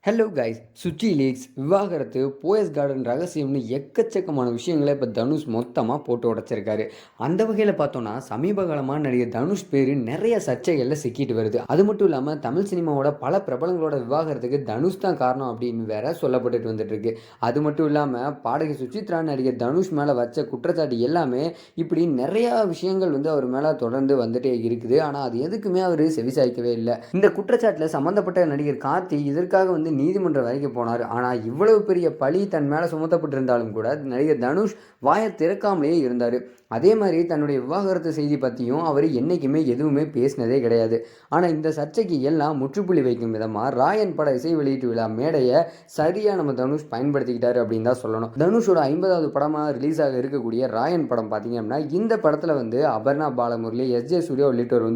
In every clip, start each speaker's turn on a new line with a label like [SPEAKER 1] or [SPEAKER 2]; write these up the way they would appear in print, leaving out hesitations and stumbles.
[SPEAKER 1] Hello guys, Suchi leaks, விவாகரத்து, Poes garden ரகசியம்னு எக்கச்சக்கமான விஷயங்களை இப்போ தனுஷ் மொத்தமாக போட்டு உடைச்சிருக்காரு. அந்த வகையில் பார்த்தோன்னா சமீப காலமாக நடிகர் தனுஷ் பேர் நிறைய சர்ச்சைகளில் சிக்கிட்டு வருது. அது மட்டும் இல்லாமல் தமிழ் சினிமாவோட பல பிரபலங்களோட விவாகரத்துக்கு தனுஷ் தான் காரணம் அப்படின்னு வேற சொல்லப்பட்டுட்டு வந்துட்டு இருக்கு. அது மட்டும் இல்லாமல் பாடகி சுசித்ரா நடிகர் தனுஷ் மேலே வச்ச குற்றச்சாட்டு எல்லாமே இப்படி நிறையா விஷயங்கள் அவர் மேலே தொடர்ந்து வந்துட்டே இருக்குது. ஆனால் அது எதுக்குமே அவர் செவிசாய்க்கவே இல்லை. இந்த குற்றச்சாட்டில் சம்மந்தப்பட்ட நடிகர் கார்த்தி இதற்காக நீதிமன்றம் வரைக்கும் போனார். ஆனால் இவ்வளவு பெரிய பழி தன் மேலே சுமத்தப்பட்டிருந்தாலும் கூட நடிகர் தனுஷ் வாயை திறக்காமலேயே இருந்தார். அதே மாதிரி தன்னுடைய விவாகரத்து செய்தி பற்றியும் அவர் என்றைக்குமே எதுவுமே பேசினதே கிடையாது. ஆனால் இந்த சர்ச்சைக்கு எல்லாம் முற்றுப்புள்ளி வைக்கும் விதமாக ராயன் பட இசை வெளியீட்டு விழா மேடையை சரியாக நம்ம தனுஷ் பயன்படுத்திக்கிட்டாரு அப்படின்னு தான் சொல்லணும். தனுஷோட 50வது படமாக ரிலீஸ் ஆக இருக்கக்கூடிய ராயன் படம் பார்த்தீங்க அப்படின்னா இந்த படத்தில் அபர்ணா பாலமுரளி, எஸ்.ஜே. சூர்யா உள்ளிட்டோர்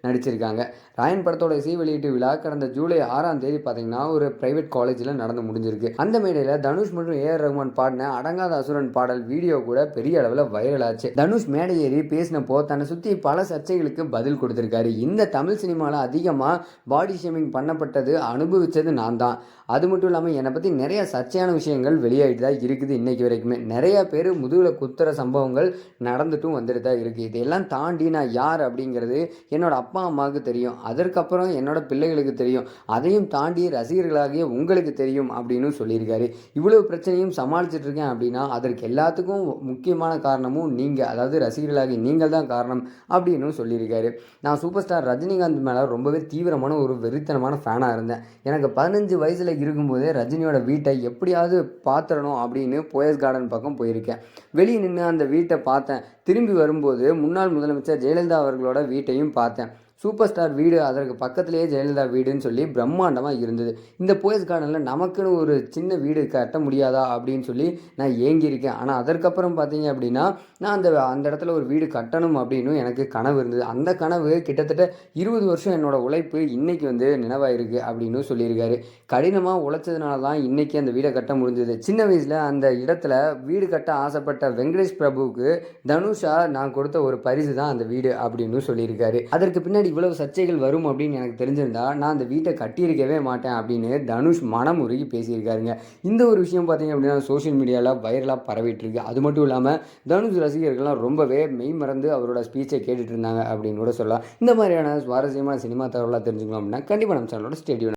[SPEAKER 1] நடிச்சிருக்காங்க. ராயன் படத்தோட இசை வெளியீட்டு விழா கடந்த ஜூலை 6ஆம் தேதி பார்த்தீங்கன்னா ஒரு பிரைவேட் காலேஜில் நடந்து முடிஞ்சிருக்கு. அந்த மேடையில் தனுஷ் மற்றும் ஏஆர் ரஹ்மான் பாடின அடங்காத அசுரன் பாடல் வீடியோ கூட பெரிய அளவில் வைரல் ஆச்சு. தனுஷ் மேடை ஏறி பேசினப்போ தன்னை சுற்றி பல சர்ச்சைகளுக்கு பதில் கொடுத்திருக்காரு. இந்த தமிழ் சினிமாவில் அதிகமாக பாடி ஷேமிங் பண்ணப்பட்டது அனுபவித்தது நான் தான். அது மட்டும் இல்லாமல் என்னை பற்றி நிறைய சர்ச்சையான விஷயங்கள் வெளியாகிட்டு தான் இருக்குது. இன்றைக்கு வரைக்குமே நிறைய பேர் முதுகில் குத்துற சம்பவங்கள் நடந்துட்டும் வந்துட்டு தான் இருக்குது. இதையெல்லாம் தாண்டி நான் யார் அப்படிங்கிறது என்னோட அப்பா அம்மாவுக்கு தெரியும். அதற்கப்புறம் என்னோட பிள்ளைகளுக்கு தெரியும். அதையும் தாண்டி ரசிகர்களாகிய உங்களுக்கு தெரியும் அப்படின்னு சொல்லியிருக்காரு. இவ்வளவு பிரச்சனையும் சமாளிச்சுட்டு இருக்கேன் அப்படின்னா அதற்கு எல்லாத்துக்கும் முக்கியமான காரணமும் நீங்கள், அதாவது ரசிகர்களாகி நீங்கள் தான் காரணம் அப்படின்னு சொல்லியிருக்காரு. நான் சூப்பர் ஸ்டார் ரஜினிகாந்த் மேலே ரொம்பவே தீவிரமான ஒரு வெறித்தனமான ஃபேனாக இருந்தேன். எனக்கு 15 வயசில் இருக்கும்போதே ரஜினியோட வீட்டை எப்படியாவது பார்த்துடணும் அப்படின்னு போயஸ் கார்டன் பக்கம் போயிருக்கேன். வெளியே நின்று அந்த வீட்டை பார்த்தேன். திரும்பி வரும்போது முன்னாள் முதலமைச்சர் ஜெயலலிதா அவர்களோட வீட்டையும் பார்த்தேன். சூப்பர் ஸ்டார் வீடு, அதற்கு பக்கத்திலேயே ஜெயலலிதா வீடுன்னு சொல்லி பிரம்மாண்டமாக இருந்தது. இந்த போயஸ் கார்டனில் நமக்குன்னு ஒரு சின்ன வீடு கட்ட முடியாதா அப்படின்னு சொல்லி நான் ஏங்கியிருக்கேன். ஆனால் அதற்கப்புறம் பார்த்தீங்க அப்படின்னா நான் அந்த இடத்துல ஒரு வீடு கட்டணும் அப்படின்னு எனக்கு கனவு இருந்தது. அந்த கனவு கிட்டத்தட்ட 20 வருஷம் என்னோட உழைப்பு இன்னைக்கு நினைவாயிருக்கு அப்படின்னு சொல்லியிருக்காரு. கடினமாக உழைச்சதுனால தான் இன்னைக்கு அந்த வீடை கட்ட முடிஞ்சது. சின்ன வயசில் அந்த இடத்துல வீடு கட்ட ஆசைப்பட்ட வெங்கடேஷ் பிரபுவுக்கு தனுஷா நான் கொடுத்த ஒரு பரிசு தான் அந்த வீடு அப்படின்னு சொல்லியிருக்காரு. அதற்கு பின்னாடி இவ்வளவு சர்ச்சைகள் வரும் அப்படின்னு எனக்கு தெரிஞ்சிருந்தா நான் அந்த வீட்டை கட்டியிருக்கவே மாட்டேன் அப்படின்னு தனுஷ் மனமுருகி பேசியிருக்காருங்க. இந்த ஒரு விஷயம் பார்த்தீங்க அப்படின்னா சோஷியல் மீடியாவில் வைரலாக பரவிட்டு இருக்கு. அது மட்டும் இல்லாமல் தனுஷ் ரசிகர்கள்லாம் ரொம்பவே மெய் மறந்து அவரோட ஸ்பீச்சை கேட்டுட்டு இருந்தாங்க அப்படின்னு கூட சொல்லலாம். இந்த மாதிரியான சுவாரஸ்யமான சினிமா தகவலாக தெரிஞ்சுக்கணும் அப்படின்னா கண்டிப்பாக நம்ம சேனலோட ஸ்டேடியம்